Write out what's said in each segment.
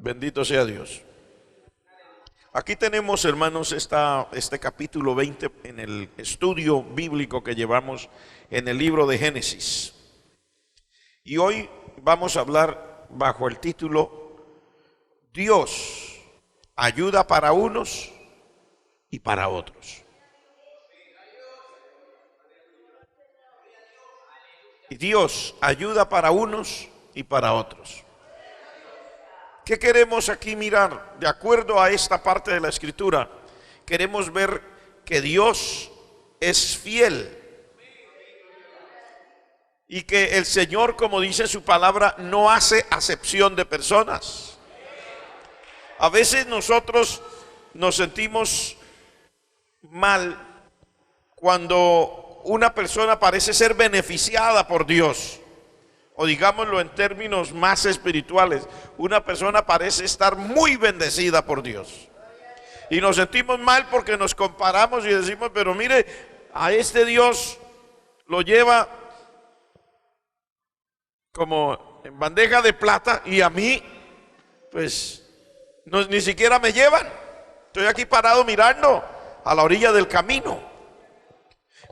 Bendito sea Dios. Aquí tenemos, hermanos, este capítulo 20 en el estudio bíblico que llevamos en el libro de Génesis. Y hoy vamos a hablar bajo el título Dios, ayuda para unos y para otros. Y Dios, ayuda para unos y para otros. ¿Qué queremos aquí mirar? De acuerdo a esta parte de la Escritura, queremos ver que Dios es fiel y que el Señor, como dice su palabra, no hace acepción de personas. A veces nosotros nos sentimos mal cuando una persona parece ser beneficiada por Dios. O digámoslo en términos más espirituales, una persona parece estar muy bendecida por Dios. Y nos sentimos mal porque nos comparamos y decimos, pero mire, a este Dios lo lleva como en bandeja de plata y a mí, pues, ni siquiera me llevan. Estoy aquí parado mirando a la orilla del camino.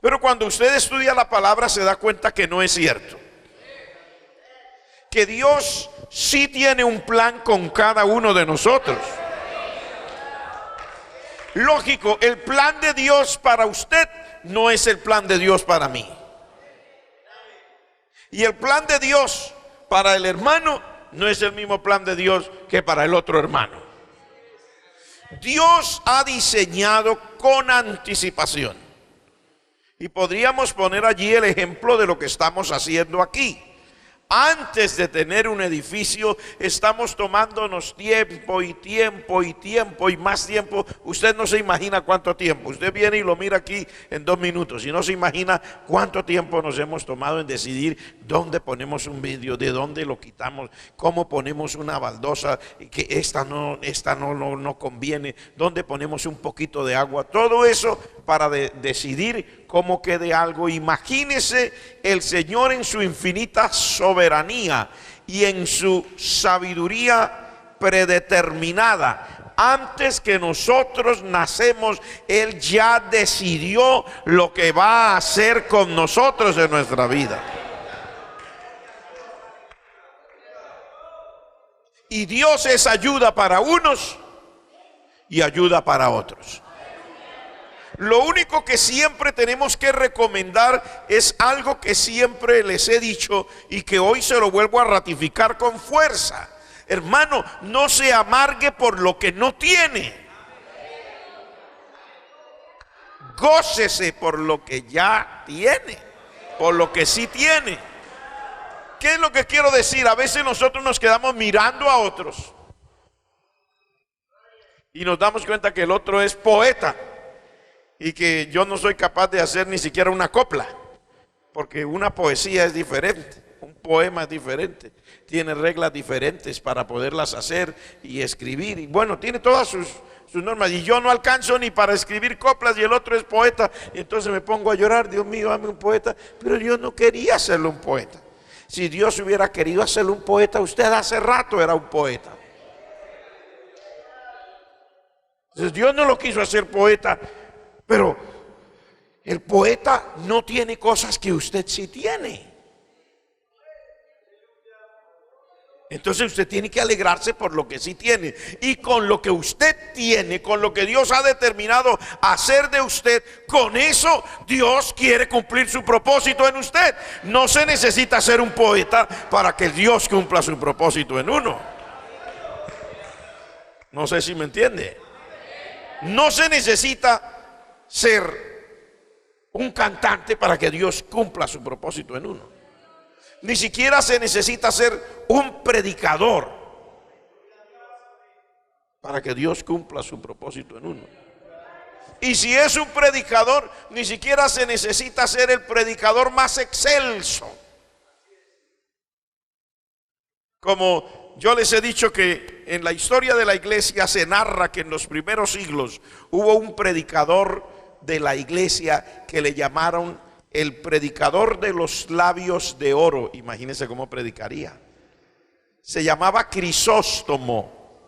Pero cuando usted estudia la palabra se da cuenta que no es cierto. Que Dios sí tiene un plan con cada uno de nosotros. Lógico, el plan de Dios para usted no es el plan de Dios para mí. Y el plan de Dios para el hermano no es el mismo plan de Dios que para el otro hermano. Dios ha diseñado con anticipación. Y podríamos poner allí el ejemplo de lo que estamos haciendo aquí. Antes de tener un edificio, estamos tomándonos tiempo y tiempo y tiempo y más tiempo. Usted no se imagina cuánto tiempo. Usted viene y lo mira aquí en 2 minutos y no se imagina cuánto tiempo nos hemos tomado en decidir dónde ponemos un vidrio, de dónde lo quitamos, cómo ponemos una baldosa, que esta no conviene, dónde ponemos un poquito de agua. Todo eso para decidir cómo quede algo. Imagínese el Señor en su infinita soberanía y en su sabiduría predeterminada. Antes que nosotros nacemos, Él ya decidió lo que va a hacer con nosotros en nuestra vida. Y Dios es ayuda para unos y ayuda para otros. Lo único que siempre tenemos que recomendar es algo que siempre les he dicho y que hoy se lo vuelvo a ratificar con fuerza. Hermano, no se amargue por lo que no tiene. Gócese por lo que ya tiene, por lo que sí tiene. ¿Qué es lo que quiero decir? A veces nosotros nos quedamos mirando a otros y nos damos cuenta que el otro es poeta y que yo no soy capaz de hacer ni siquiera una copla, porque una poesía es diferente, un poema es diferente, tiene reglas diferentes para poderlas hacer y escribir, y bueno, tiene todas sus normas, y yo no alcanzo ni para escribir coplas y el otro es poeta, y entonces me pongo a llorar, Dios mío, hazme un poeta, pero Dios no quería hacerlo un poeta. Si Dios hubiera querido hacerlo un poeta, usted hace rato era un poeta. Entonces Dios no lo quiso hacer poeta, pero el poeta no tiene cosas que usted sí tiene. Entonces usted tiene que alegrarse por lo que sí tiene. Y con lo que usted tiene, con lo que Dios ha determinado hacer de usted, con eso Dios quiere cumplir su propósito en usted. No se necesita ser un poeta para que Dios cumpla su propósito en uno. No sé si me entiende. No se necesita ser un cantante para que Dios cumpla su propósito en uno. Ni siquiera se necesita ser un predicador para que Dios cumpla su propósito en uno. Y si es un predicador, ni siquiera se necesita ser el predicador más excelso. Como yo les he dicho que en la historia de la iglesia se narra que en los primeros siglos hubo un predicador de la iglesia que le llamaron el predicador de los labios de oro. Imagínense cómo predicaría. Se llamaba Crisóstomo.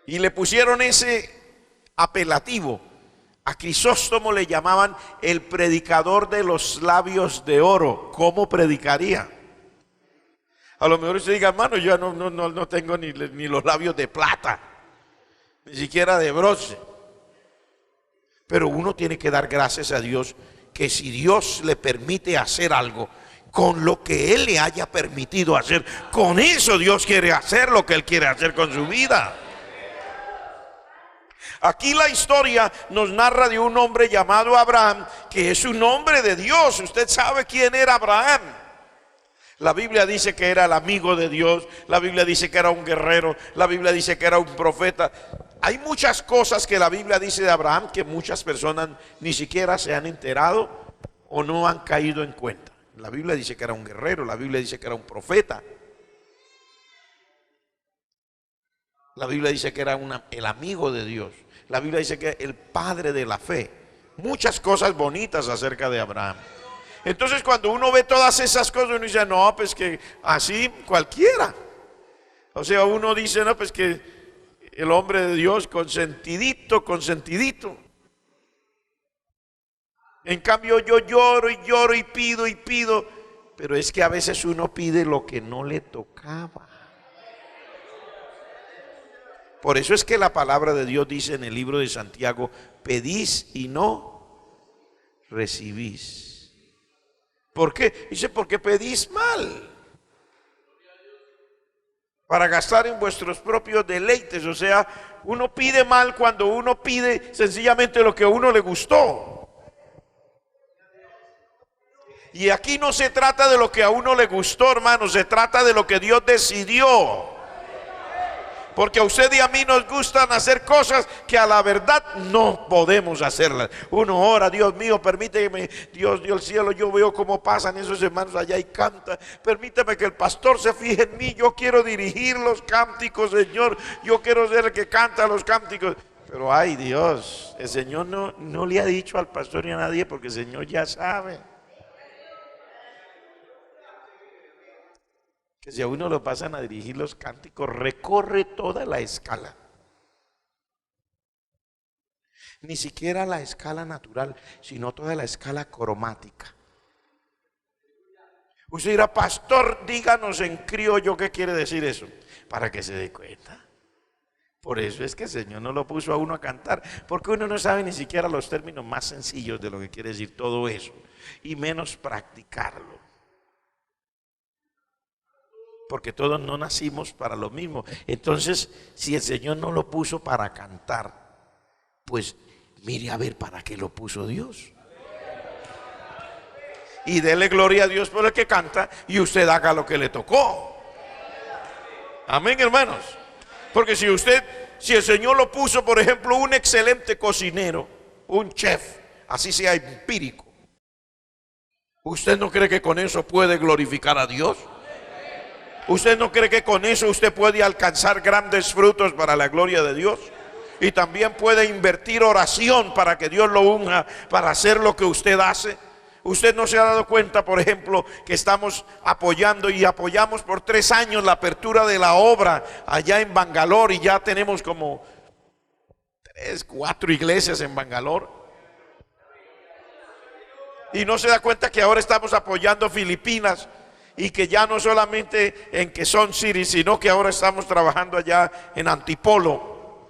Y le pusieron ese apelativo. A Crisóstomo le llamaban el predicador de los labios de oro. ¿Cómo predicaría? A lo mejor usted diga, hermano, yo no tengo ni los labios de plata, ni siquiera de bronce. Pero uno tiene que dar gracias a Dios que si Dios le permite hacer algo, con lo que Él le haya permitido hacer, con eso Dios quiere hacer lo que Él quiere hacer con su vida. Aquí la historia nos narra de un hombre llamado Abraham, que es un hombre de Dios. Usted sabe quién era Abraham. La Biblia dice que era el amigo de Dios. La Biblia dice que era un guerrero. La Biblia dice que era un profeta. Hay muchas cosas que la Biblia dice de Abraham que muchas personas ni siquiera se han enterado o no han caído en cuenta. La Biblia dice que era un guerrero. La Biblia dice que era un profeta. La Biblia dice que era el amigo de Dios. La Biblia dice que el padre de la fe. Muchas cosas bonitas acerca de Abraham. Entonces cuando uno ve todas esas cosas, uno dice, no, pues que así cualquiera. O sea, uno dice, no, pues que el hombre de Dios consentidito. En cambio yo lloro y pido. Pero es que a veces uno pide lo que no le tocaba. Por eso es que la palabra de Dios dice en el libro de Santiago, pedís y no recibís. ¿Por qué? Dice, porque pedís mal, para gastar en vuestros propios deleites. O sea, uno pide mal cuando uno pide sencillamente lo que a uno le gustó. Y aquí no se trata de lo que a uno le gustó, hermano, se trata de lo que Dios decidió. Porque a usted y a mí nos gustan hacer cosas que a la verdad no podemos hacerlas. Uno ora, Dios mío, permíteme, Dios dio el cielo, yo veo cómo pasan esos hermanos allá y canta. Permíteme que el pastor se fije en mí, yo quiero dirigir los cánticos, Señor. Yo quiero ser el que canta los cánticos. Pero ay Dios, el Señor no le ha dicho al pastor ni a nadie porque el Señor ya sabe. Que si a uno lo pasan a dirigir los cánticos, recorre toda la escala. Ni siquiera la escala natural, sino toda la escala cromática. Usted dirá, pastor, díganos en criollo qué quiere decir eso, para que se dé cuenta. Por eso es que el Señor no lo puso a uno a cantar, porque uno no sabe ni siquiera los términos más sencillos de lo que quiere decir todo eso, y menos practicarlo. Porque todos no nacimos para lo mismo. Entonces, si el Señor no lo puso para cantar, pues mire a ver para qué lo puso Dios. Y dele gloria a Dios por el que canta y usted haga lo que le tocó. Amén, hermanos. Porque si el Señor lo puso, por ejemplo, un excelente cocinero, un chef, así sea empírico, ¿usted no cree que con eso puede glorificar a Dios? ¿Usted no cree que con eso usted puede alcanzar grandes frutos para la gloria de Dios? Y también puede invertir oración para que Dios lo unja para hacer lo que usted hace. ¿Usted no se ha dado cuenta, por ejemplo, que estamos apoyando y apoyamos por 3 años la apertura de la obra allá en Bangalore y ya tenemos como 3, 4 iglesias en Bangalore? Y no se da cuenta que ahora estamos apoyando Filipinas. Y que ya no solamente en Quezón City, sino que ahora estamos trabajando allá en Antipolo.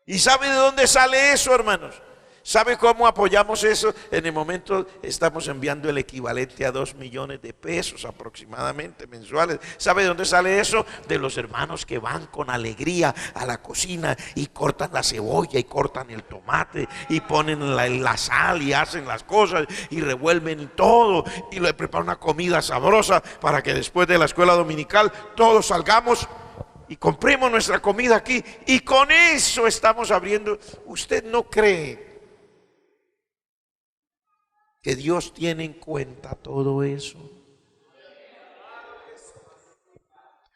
¿Y sabe de dónde sale eso, hermanos? ¿Sabe cómo apoyamos eso? En el momento estamos enviando el equivalente a 2 millones de pesos aproximadamente mensuales. ¿Sabe de dónde sale eso? De los hermanos que van con alegría a la cocina y cortan la cebolla y cortan el tomate y ponen la sal y hacen las cosas y revuelven todo y le preparan una comida sabrosa para que después de la escuela dominical todos salgamos y compremos nuestra comida aquí y con eso estamos abriendo. ¿Usted no cree que Dios tiene en cuenta todo eso?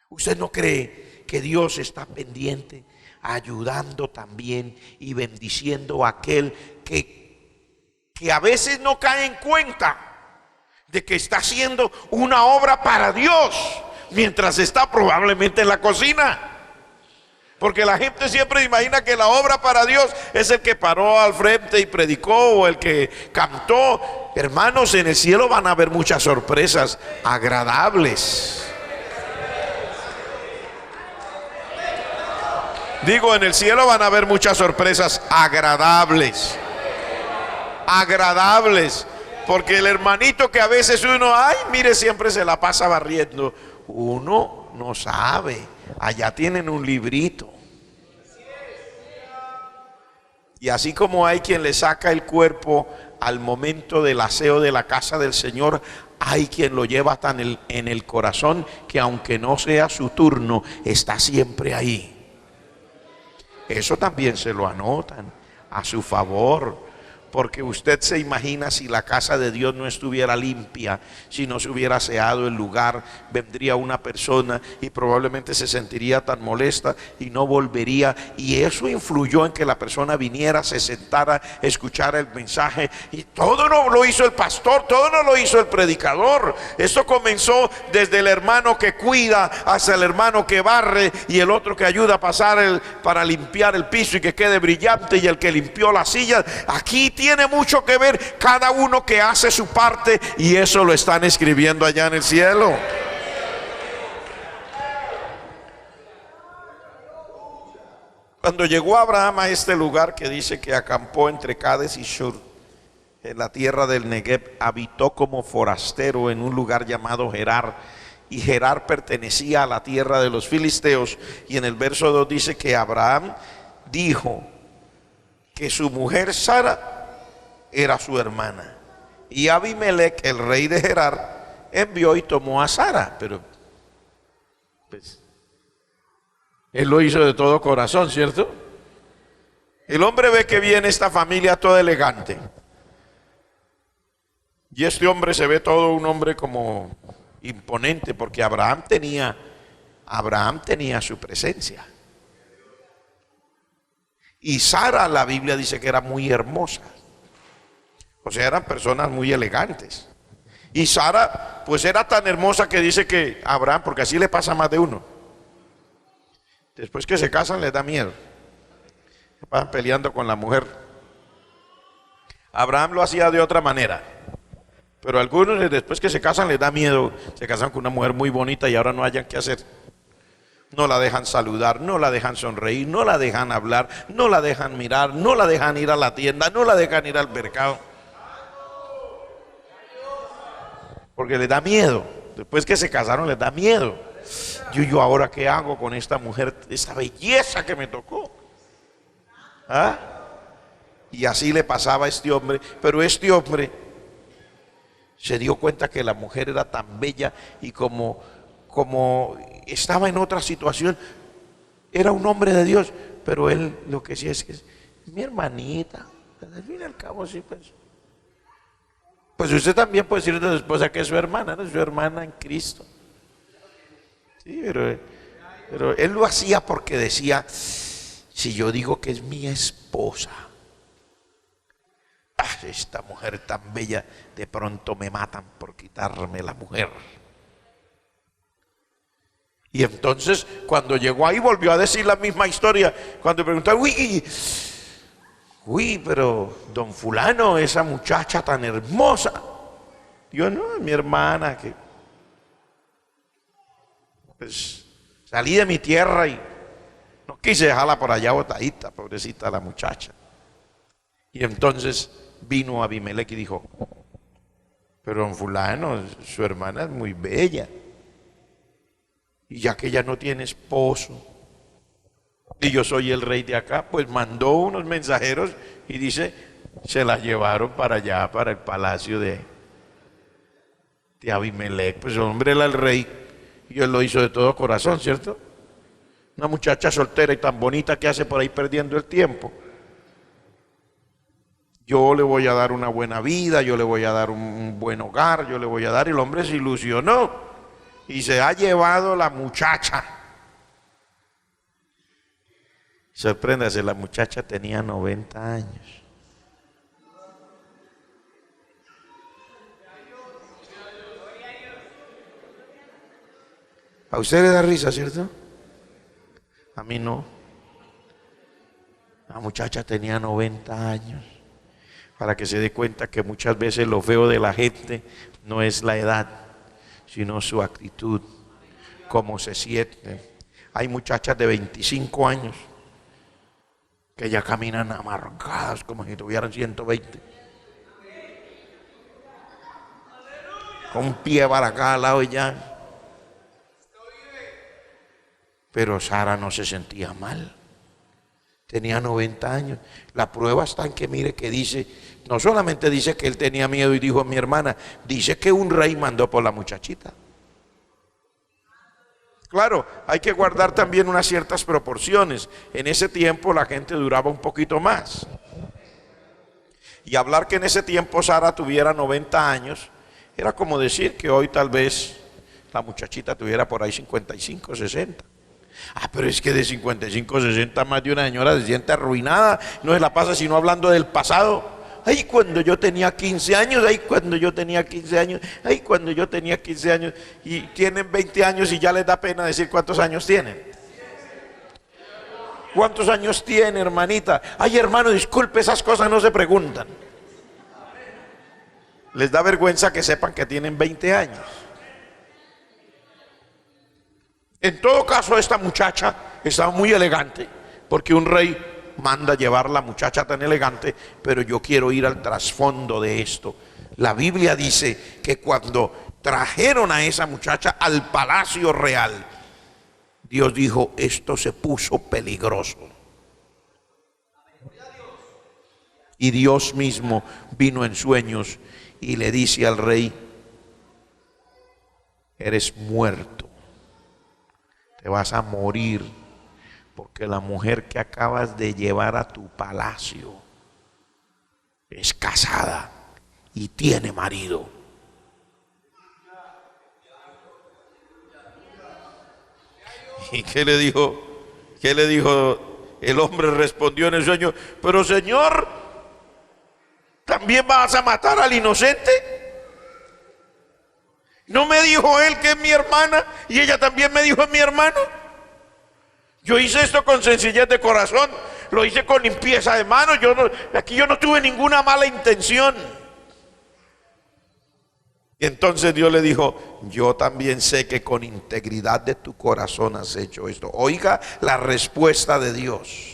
¿Usted no cree que Dios está pendiente, ayudando también y bendiciendo a aquel que a veces no cae en cuenta de que está haciendo una obra para Dios mientras está probablemente en la cocina? Porque la gente siempre imagina que la obra para Dios es el que paró al frente y predicó o el que cantó. Hermanos, en el cielo van a haber muchas sorpresas agradables. Digo, en el cielo van a haber muchas sorpresas agradables. Agradables. Porque el hermanito que a veces uno, ay, mire, siempre se la pasa barriendo. Uno no sabe. Allá tienen un librito. Y así como hay quien le saca el cuerpo al momento del aseo de la casa del Señor, hay quien lo lleva tan en el corazón que aunque no sea su turno, está siempre ahí. Eso también se lo anotan a su favor. Porque usted se imagina si la casa de Dios no estuviera limpia, si no se hubiera aseado el lugar, vendría una persona y probablemente se sentiría tan molesta y no volvería. Y eso influyó en que la persona viniera, se sentara, escuchara el mensaje. Y todo no lo hizo el pastor, todo no lo hizo el predicador. Esto comenzó desde el hermano que cuida hasta el hermano que barre y el otro que ayuda a pasar para limpiar el piso y que quede brillante, y el que limpió las sillas. Aquí tiene mucho que ver cada uno que hace su parte, y eso lo están escribiendo allá en el cielo. Cuando llegó Abraham a este lugar que dice que acampó entre Cades y Shur, en la tierra del Negev, habitó como forastero en un lugar llamado Gerar, y Gerar pertenecía a la tierra de los filisteos. Y en el verso 2 dice que Abraham dijo que su mujer Sara era su hermana, y Abimelech, el rey de Gerar, envió y tomó a Sara. Pero pues, él lo hizo de todo corazón, ¿cierto? El hombre ve que viene esta familia toda elegante, y este hombre se ve todo un hombre como imponente, porque Abraham tenía su presencia. Y Sara, la Biblia dice que era muy hermosa. O sea, eran personas muy elegantes. Y Sara, pues era tan hermosa que dice que Abraham, porque así le pasa a más de uno, después que se casan les da miedo. Van peleando con la mujer. Abraham lo hacía de otra manera. Pero a algunos después que se casan les da miedo. Se casan con una mujer muy bonita y ahora no hayan qué hacer. No la dejan saludar, no la dejan sonreír, no la dejan hablar, no la dejan mirar, no la dejan ir a la tienda, no la dejan ir al mercado. Porque les da miedo. Después que se casaron les da miedo. Yo ahora qué hago con esta mujer, esa belleza que me tocó. ¿Ah? Y así le pasaba a este hombre. Pero este hombre se dio cuenta que la mujer era tan bella, y como estaba en otra situación, era un hombre de Dios, pero él lo que sí es que es mi hermanita. Al fin y al cabo sí, pues usted también puede decir de su esposa que es su hermana, ¿no? Su hermana en Cristo. Sí, pero él lo hacía porque decía, si yo digo que es mi esposa, esta mujer tan bella, de pronto me matan por quitarme la mujer. Y entonces cuando llegó ahí volvió a decir la misma historia. Cuando preguntó, uy, pero don fulano, esa muchacha tan hermosa. Yo no, mi hermana, que pues salí de mi tierra y no quise dejarla por allá botadita, pobrecita la muchacha. Y entonces vino Abimelech y dijo, pero don fulano, su hermana es muy bella, y ya que ella no tiene esposo y yo soy el rey de acá, pues mandó unos mensajeros y dice, se la llevaron para allá, para el palacio de Abimelech. Pues el hombre era el rey y él lo hizo de todo corazón, ¿cierto? Una muchacha soltera y tan bonita, que hace por ahí perdiendo el tiempo. Yo le voy a dar una buena vida, yo le voy a dar un buen hogar, yo le voy a dar. Y el hombre se ilusionó y se ha llevado la muchacha. Sorpréndase, la muchacha tenía 90 años. A usted le da risa, ¿cierto? A mí no. La muchacha tenía 90 años. Para que se dé cuenta que muchas veces lo feo de la gente no es la edad, sino su actitud, cómo se siente. Hay muchachas de 25 años que ya caminan amargadas como si tuvieran 120. Con un pie para cada lado y ya. Pero Sara no se sentía mal. Tenía 90 años. La prueba está en que mire que dice, no solamente dice que él tenía miedo y dijo a mi hermana, dice que un rey mandó por la muchachita. Claro, hay que guardar también unas ciertas proporciones. En ese tiempo la gente duraba un poquito más. Y hablar que en ese tiempo Sara tuviera 90 años, era como decir que hoy tal vez la muchachita tuviera por ahí 55, 60. Pero es que de 55, 60 más de una señora se siente arruinada, no se la pasa sino hablando del pasado. Ay, cuando yo tenía 15 años, ay, cuando yo tenía 15 años, ay, cuando yo tenía 15 años. Y tienen 20 años y ya les da pena decir cuántos años tienen. ¿Cuántos años tiene, hermanita? Ay, hermano, disculpe, esas cosas no se preguntan. Les da vergüenza que sepan que tienen 20 años. En todo caso, esta muchacha estaba muy elegante, porque un rey manda llevar la muchacha tan elegante, pero yo quiero ir al trasfondo de esto. La Biblia dice que cuando trajeron a esa muchacha al palacio real, Dios dijo, esto se puso peligroso. Y Dios mismo vino en sueños y le dice al rey, eres muerto. Te vas a morir porque la mujer que acabas de llevar a tu palacio es casada y tiene marido. ¿Y qué le dijo? ¿Qué le dijo? El hombre respondió en el sueño, pero Señor, ¿también vas a matar al inocente? ¿No me dijo él que es mi hermana y ella también me dijo es mi hermano? Yo hice esto con sencillez de corazón, lo hice con limpieza de manos, aquí yo no tuve ninguna mala intención. Y entonces Dios le dijo, yo también sé que con integridad de tu corazón has hecho esto. Oiga la respuesta de Dios.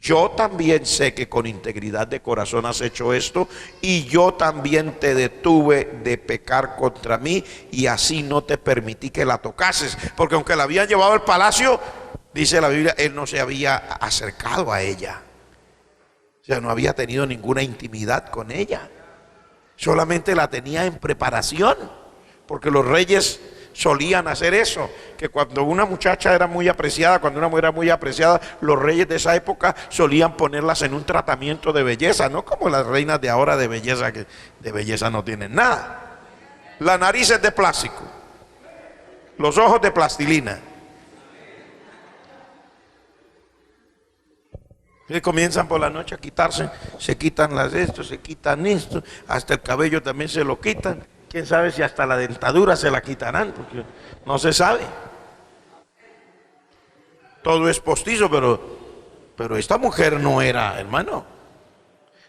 Yo también sé que con integridad de corazón has hecho esto y yo también te detuve de pecar contra mí y así no te permití que la tocases. Porque aunque la habían llevado al palacio, dice la Biblia, él no se había acercado a ella. O sea, no había tenido ninguna intimidad con ella. Solamente la tenía en preparación, porque los reyes solían hacer eso, que cuando una muchacha era muy apreciada, cuando una mujer era muy apreciada, los reyes de esa época solían ponerlas en un tratamiento de belleza, no como las reinas de ahora de belleza, que de belleza no tienen nada. La nariz es de plástico, los ojos de plastilina. Y comienzan por la noche a quitarse, se quitan las esto, se quitan esto, hasta el cabello también se lo quitan. Quién sabe si hasta la dentadura se la quitarán, porque no se sabe. Todo es postizo, pero esta mujer no era, hermano.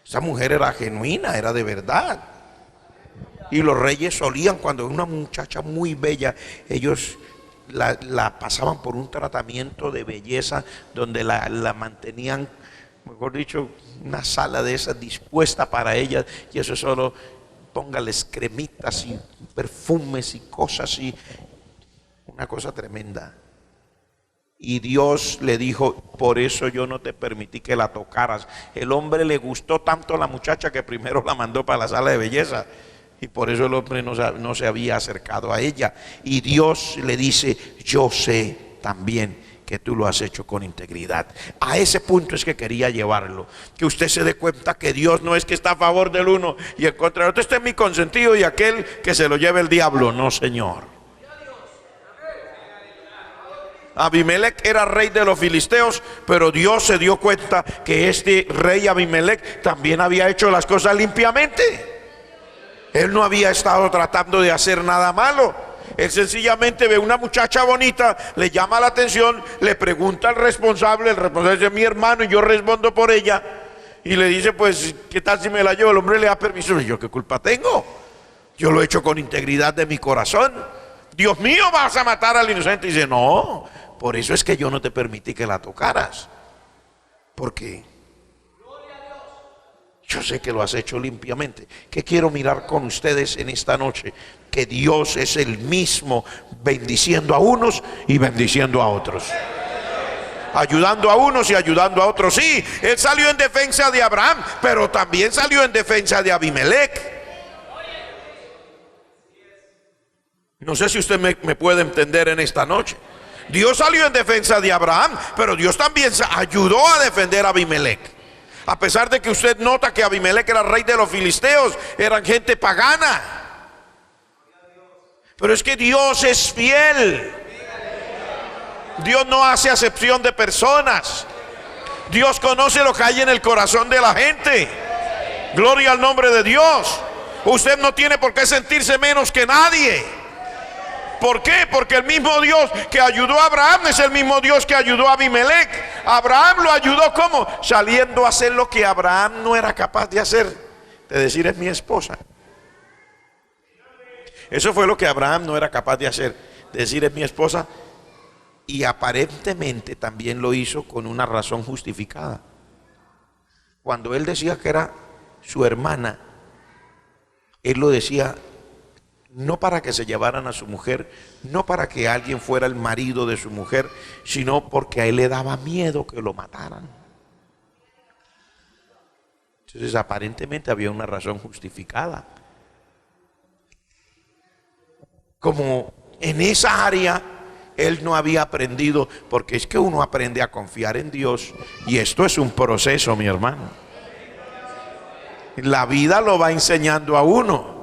Esta mujer era genuina, era de verdad. Y los reyes solían, cuando una muchacha muy bella, ellos la pasaban por un tratamiento de belleza donde la mantenían, mejor dicho, una sala de esas dispuesta para ella, y eso solo póngales cremitas y perfumes y cosas y una cosa tremenda. Y Dios le dijo, por eso yo no te permití que la tocaras. El hombre le gustó tanto a la muchacha que primero la mandó para la sala de belleza. Y por eso el hombre no se había acercado a ella. Y Dios le dice, yo sé también que tú lo has hecho con integridad. A ese punto es que quería llevarlo, que usted se dé cuenta que Dios no es que está a favor del uno y en contra del otro. Este es mi consentido y aquel que se lo lleve el diablo. No, Señor. Abimelec era rey de los filisteos, pero Dios se dio cuenta que este rey Abimelec también había hecho las cosas limpiamente. Él no había estado tratando de hacer nada malo. Él sencillamente ve una muchacha bonita, le llama la atención, le pregunta al responsable, el responsable es mi hermano y yo respondo por ella. Y le dice, pues, ¿qué tal si me la llevo? El hombre le da permiso. Y yo, ¿qué culpa tengo? Yo lo he hecho con integridad de mi corazón. Dios mío, vas a matar al inocente. Y dice, no, por eso es que yo no te permití que la tocaras. Porque yo sé que lo has hecho limpiamente. ¿Qué quiero mirar con ustedes en esta noche? Que Dios es el mismo, bendiciendo a unos y bendiciendo a otros. Ayudando a unos y ayudando a otros. Sí, él salió en defensa de Abraham, pero también salió en defensa de Abimelec. No sé si usted me puede entender en esta noche. Dios salió en defensa de Abraham, pero Dios también ayudó a defender a Abimelec. A pesar de que usted nota que Abimelec era rey de los filisteos, eran gente pagana. Pero es que Dios es fiel. Dios no hace acepción de personas. Dios conoce lo que hay en el corazón de la gente. Gloria al nombre de Dios. Usted no tiene por qué sentirse menos que nadie. ¿Por qué? Porque el mismo Dios que ayudó a Abraham es el mismo Dios que ayudó a Abimelec. Abraham lo ayudó ¿cómo? Saliendo a hacer lo que Abraham no era capaz de hacer, de decir es mi esposa. Eso fue lo que Abraham no era capaz de hacer, de decir es mi esposa. Y aparentemente también lo hizo con una razón justificada. Cuando él decía que era su hermana, él lo decía no para que se llevaran a su mujer, no para que alguien fuera el marido de su mujer, sino porque a él le daba miedo que lo mataran. Entonces aparentemente había una razón justificada. Como en esa área él no había aprendido, porque es que uno aprende a confiar en Dios, y esto es un proceso, mi hermano. La vida lo va enseñando a uno.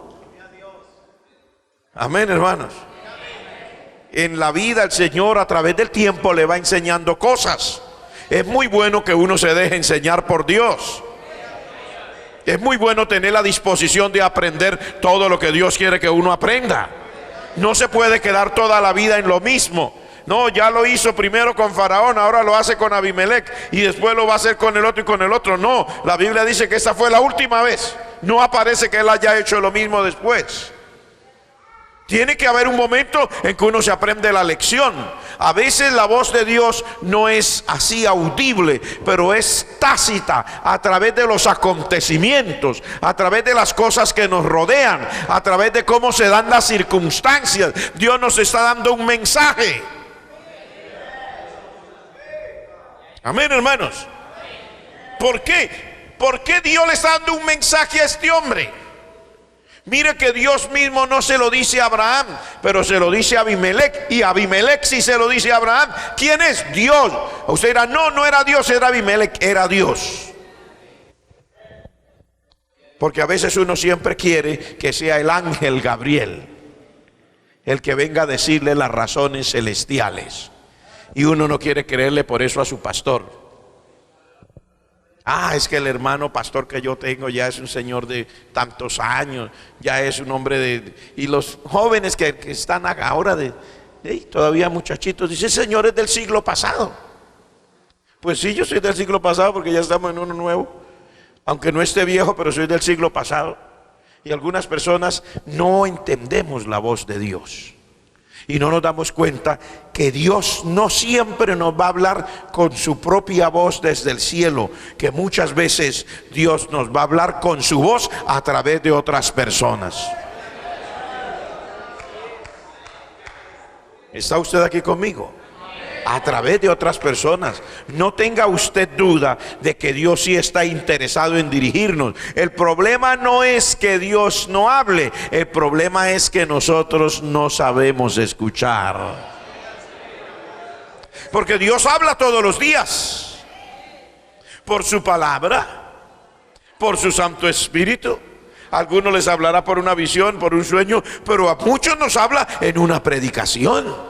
Amén, hermanos. En la vida el Señor a través del tiempo le va enseñando cosas. Es muy bueno que uno se deje enseñar por Dios. Es muy bueno tener la disposición de aprender todo lo que Dios quiere que uno aprenda. No se puede quedar toda la vida en lo mismo. No, ya lo hizo primero con Faraón, ahora lo hace con Abimelec y después lo va a hacer con el otro y con el otro. No, la Biblia dice que esa fue la última vez. No aparece que él haya hecho lo mismo después. Tiene que haber un momento en que uno se aprende la lección. A veces la voz de Dios no es así audible, pero es tácita a través de los acontecimientos, a través de las cosas que nos rodean, a través de cómo se dan las circunstancias. Dios nos está dando un mensaje. Amén, hermanos. ¿Por qué? ¿Por qué Dios le está dando un mensaje a este hombre? Mire que Dios mismo no se lo dice a Abraham, pero se lo dice a Abimelec. Y Abimelec sí se lo dice a Abraham. ¿Quién es? Dios. Usted dirá, no, no era Dios, era Abimelec, era Dios. Porque a veces uno siempre quiere que sea el ángel Gabriel el que venga a decirle las razones celestiales. Y uno no quiere creerle por eso a su pastor. Es que el hermano pastor que yo tengo ya es un señor de tantos años, ya es un hombre de... Y los jóvenes que están ahora todavía muchachitos, dicen, Señor, es del siglo pasado. Pues sí, yo soy del siglo pasado porque ya estamos en uno nuevo. Aunque no esté viejo, pero soy del siglo pasado. Y algunas personas no entendemos la voz de Dios. Y no nos damos cuenta que Dios no siempre nos va a hablar con su propia voz desde el cielo, que muchas veces Dios nos va a hablar con su voz a través de otras personas. ¿Está usted aquí conmigo? A través de otras personas. No tenga usted duda de que Dios sí está interesado en dirigirnos. El problema no es que Dios no hable, el problema es que nosotros no sabemos escuchar. Porque Dios habla todos los días, por su palabra, por su Santo Espíritu. A algunos les hablará por una visión, por un sueño, pero a muchos nos habla en una predicación.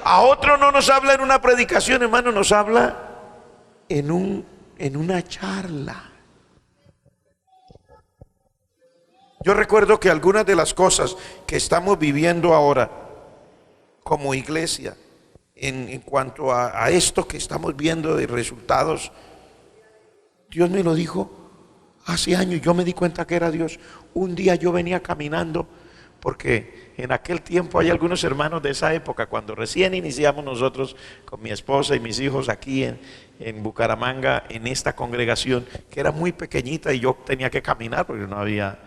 A otro no nos habla en una predicación, hermano, nos habla en una charla. Yo recuerdo que algunas de las cosas que estamos viviendo ahora como iglesia en cuanto a esto que estamos viendo de resultados. Dios me lo dijo hace años, yo me di cuenta que era Dios. Un día yo venía caminando, porque en aquel tiempo hay algunos hermanos de esa época, cuando recién iniciamos nosotros con mi esposa y mis hijos aquí en Bucaramanga, en esta congregación, que era muy pequeñita y yo tenía que caminar porque no había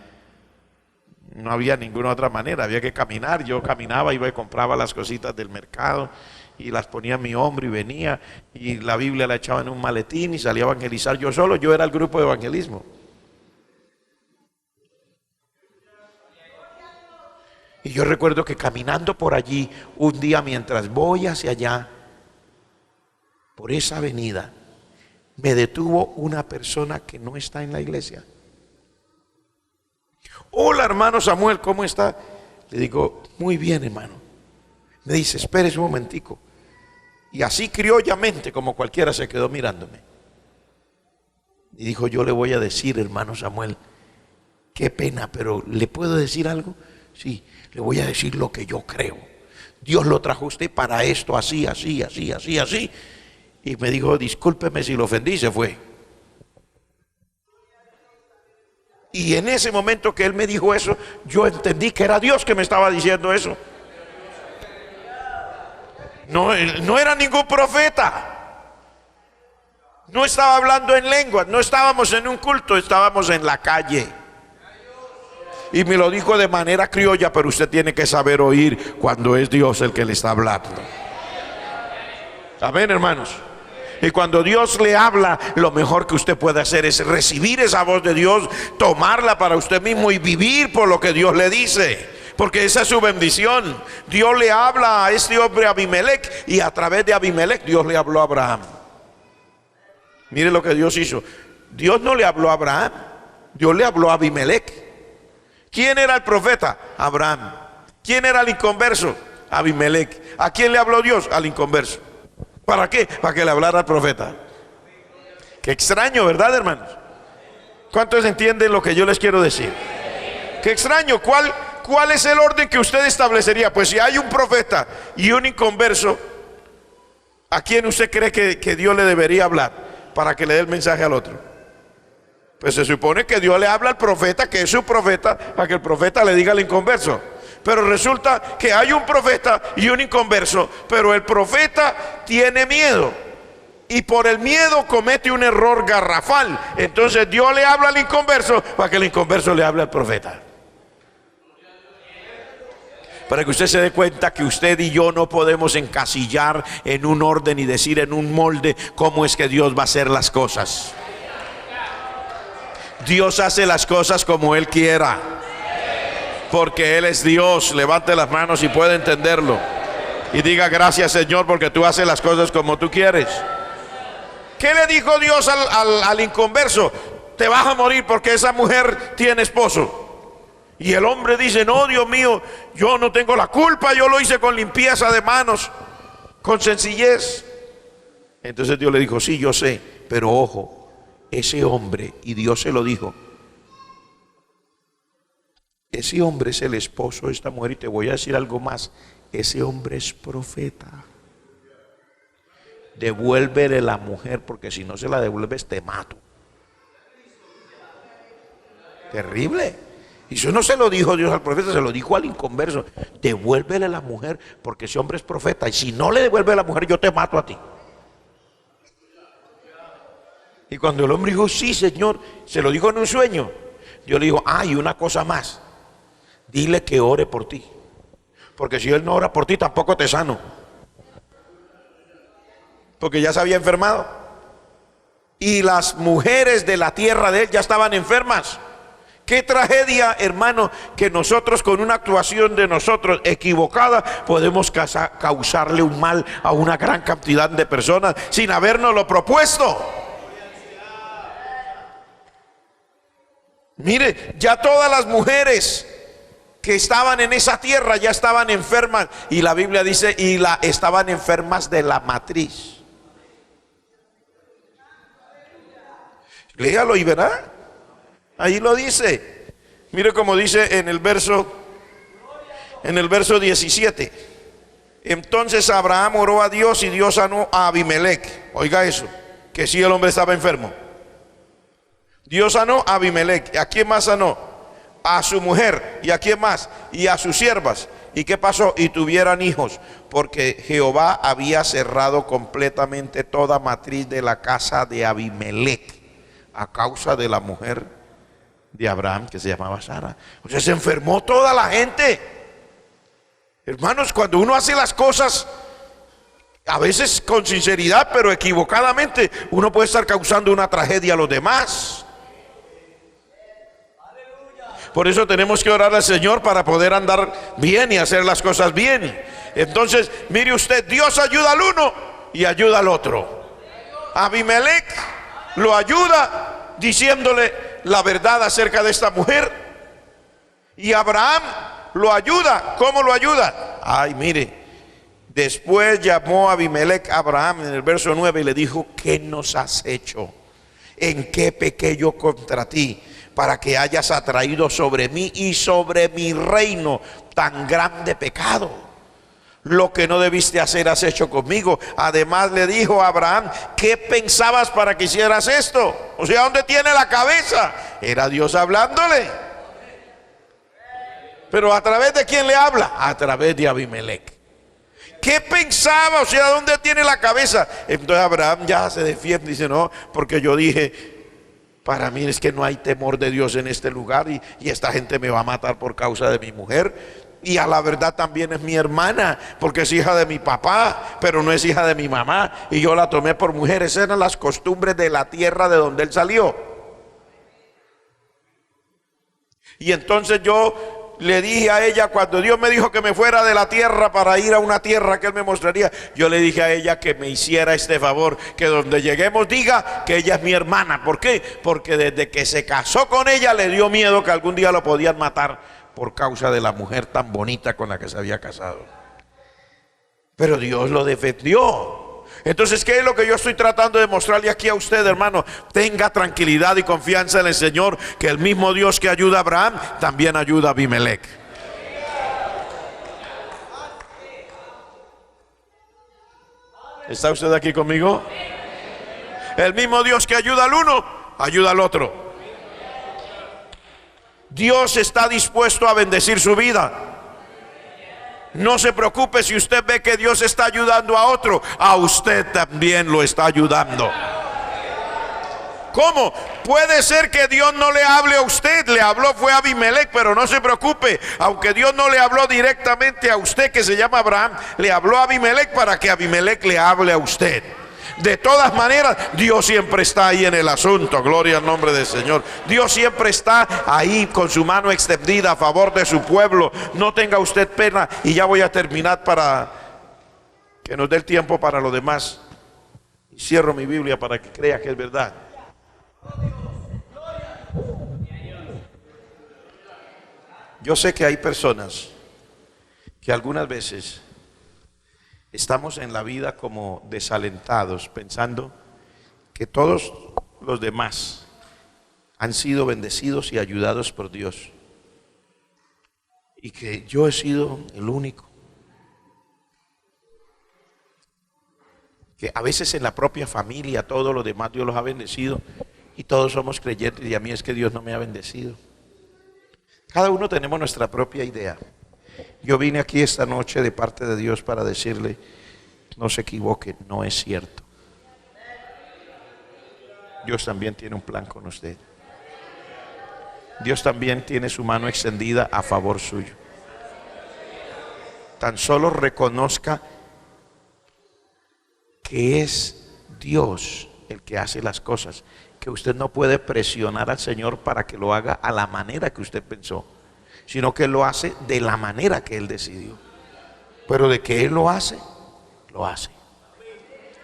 ninguna otra manera, había que caminar. Yo caminaba, iba y compraba las cositas del mercado y las ponía en mi hombro y venía, y la Biblia la echaba en un maletín y salía a evangelizar yo solo. Yo era el grupo de evangelismo. Y yo recuerdo que caminando por allí, un día mientras voy hacia allá, por esa avenida, me detuvo una persona que no está en la iglesia. Hola, hermano Samuel, ¿cómo está? Le digo, muy bien, hermano. Me dice, espérese un momentico. Y así criollamente, como cualquiera, se quedó mirándome. Y dijo, yo le voy a decir, hermano Samuel, qué pena, pero ¿le puedo decir algo? Sí, le voy a decir lo que yo creo. Dios lo trajo a usted para esto, así, así, así, así, así. Y me dijo, discúlpeme si lo ofendí, se fue. Y en ese momento que él me dijo eso, yo entendí que era Dios que me estaba diciendo eso. No era ningún profeta. No estaba hablando en lenguas, no estábamos en un culto, estábamos en la calle. Y me lo dijo de manera criolla, pero usted tiene que saber oír cuando es Dios el que le está hablando. Amén, hermanos. Y cuando Dios le habla, lo mejor que usted puede hacer es recibir esa voz de Dios, tomarla para usted mismo y vivir por lo que Dios le dice, porque esa es su bendición. Dios le habla a este hombre Abimelech, y a través de Abimelech Dios le habló a Abraham. Mire lo que Dios hizo. Dios no le habló a Abraham, Dios le habló a Abimelech. ¿Quién era el profeta? Abraham. ¿Quién era el inconverso? Abimelech. ¿A quién le habló Dios? Al inconverso. ¿Para qué? Para que le hablara al profeta. Qué extraño, ¿verdad, hermanos? ¿Cuántos entienden lo que yo les quiero decir? Qué extraño. ¿Cuál es el orden que usted establecería? Pues si hay un profeta y un inconverso, ¿a quién usted cree que Dios le debería hablar para que le dé el mensaje al otro? Pues se supone que Dios le habla al profeta, que es su profeta, para que el profeta le diga al inconverso. Pero resulta que hay un profeta y un inconverso, pero el profeta tiene miedo y por el miedo comete un error garrafal. Entonces Dios le habla al inconverso para que el inconverso le hable al profeta. Para que usted se dé cuenta que usted y yo no podemos encasillar en un orden y decir en un molde cómo es que Dios va a hacer las cosas. Dios hace las cosas como Él quiera, porque Él es Dios. Levante las manos y puede entenderlo y diga, gracias, Señor, porque tú haces las cosas como tú quieres. ¿Qué le dijo Dios al inconverso? Te vas a morir porque esa mujer tiene esposo. Y el hombre dice, no, Dios mío, yo no tengo la culpa, yo lo hice con limpieza de manos, con sencillez. Entonces Dios le dijo, sí, yo sé, pero ojo, ese hombre, y Dios se lo dijo, ese hombre es el esposo de esta mujer. Y te voy a decir algo más, ese hombre es profeta. Devuélvele la mujer, porque si no se la devuelves te mato. Terrible. Y eso no se lo dijo Dios al profeta, se lo dijo al inconverso. Devuélvele la mujer, porque ese hombre es profeta, y si no le devuelve la mujer yo te mato a ti. Y cuando el hombre dijo, sí, Señor, se lo dijo en un sueño, Dios le dijo, y una cosa más, dile que ore por ti, porque si él no ora por ti tampoco te sano, porque ya se había enfermado y las mujeres de la tierra de él ya estaban enfermas. Qué tragedia, hermano, que nosotros con una actuación de nosotros equivocada podemos causarle un mal a una gran cantidad de personas sin habernoslo propuesto. Mire, ya todas las mujeres que estaban en esa tierra ya estaban enfermas, y la Biblia dice, estaban enfermas de la matriz. Léalo y verá, ahí lo dice. Mire cómo dice en el verso 17. Entonces Abraham oró a Dios y Dios sanó a Abimelech. Oiga eso, que sí el hombre estaba enfermo. Dios sanó a Abimelech. ¿A quién más sanó? A su mujer. ¿Y a quién más? Y a sus siervas. ¿Y qué pasó? Y tuvieran hijos, porque Jehová había cerrado completamente toda matriz de la casa de Abimelech a causa de la mujer de Abraham, que se llamaba Sara. O sea, se enfermó toda la gente. Hermanos, cuando uno hace las cosas a veces con sinceridad, pero equivocadamente, uno puede estar causando una tragedia a los demás. Por eso tenemos que orar al Señor para poder andar bien y hacer las cosas bien. Entonces, mire usted, Dios ayuda al uno y ayuda al otro. Abimelech lo ayuda diciéndole la verdad acerca de esta mujer, y Abraham lo ayuda. ¿Cómo lo ayuda? Ay, mire, después llamó Abimelech a Abraham en el verso 9 y le dijo: ¿qué nos has hecho? ¿En qué pequé yo contra ti, para que hayas atraído sobre mí y sobre mi reino tan grande pecado? Lo que no debiste hacer has hecho conmigo. Además le dijo a Abraham: ¿qué pensabas para que hicieras esto? O sea, ¿dónde tiene la cabeza? Era Dios hablándole. Pero ¿a través de quién le habla? A través de Abimelech. ¿Qué pensaba? O sea, ¿dónde tiene la cabeza? Entonces Abraham ya se defiende y dice: no, porque yo dije, para mí es que no hay temor de Dios en este lugar, y esta gente me va a matar por causa de mi mujer. Y a la verdad también es mi hermana, porque es hija de mi papá, pero no es hija de mi mamá, y yo la tomé por mujer. Esas eran las costumbres de la tierra de donde él salió. Y entonces yo le dije a ella, cuando Dios me dijo que me fuera de la tierra para ir a una tierra que Él me mostraría, yo le dije a ella que me hiciera este favor, que donde lleguemos diga que ella es mi hermana. ¿Por qué? Porque desde que se casó con ella le dio miedo que algún día lo podían matar por causa de la mujer tan bonita con la que se había casado. Pero Dios lo defendió. Entonces, ¿qué es lo que yo estoy tratando de mostrarle aquí a usted, hermano? Tenga tranquilidad y confianza en el Señor, que el mismo Dios que ayuda a Abraham también ayuda a Abimelech. ¿Está usted aquí conmigo? El mismo Dios que ayuda al uno, ayuda al otro. Dios está dispuesto a bendecir su vida. No se preocupe si usted ve que Dios está ayudando a otro, a usted también lo está ayudando. ¿Cómo? Puede ser que Dios no le hable a usted, le habló fue a Abimelech, pero no se preocupe, aunque Dios no le habló directamente a usted, que se llama Abraham, le habló a Abimelech para que Abimelech le hable a usted. De todas maneras, Dios siempre está ahí en el asunto. Gloria al nombre del Señor. Dios siempre está ahí con su mano extendida a favor de su pueblo. No tenga usted pena. Y ya voy a terminar para que nos dé el tiempo para lo demás. Y cierro mi Biblia para que crea que es verdad. Yo sé que hay personas que algunas veces estamos en la vida como desalentados, pensando que todos los demás han sido bendecidos y ayudados por Dios, y que yo he sido el único. Que a veces en la propia familia todos los demás Dios los ha bendecido y todos somos creyentes, y a mí es que Dios no me ha bendecido. Cada uno tenemos nuestra propia idea. Yo vine aquí esta noche de parte de Dios para decirle: no se equivoque, no es cierto. Dios también tiene un plan con usted. Dios también tiene su mano extendida a favor suyo. Tan solo reconozca que es Dios el que hace las cosas, que usted no puede presionar al Señor para que lo haga a la manera que usted pensó, sino que lo hace de la manera que Él decidió. Pero de que Él lo hace, lo hace.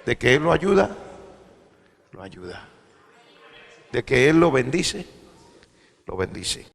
De que Él lo ayuda, lo ayuda. De que Él lo bendice, lo bendice.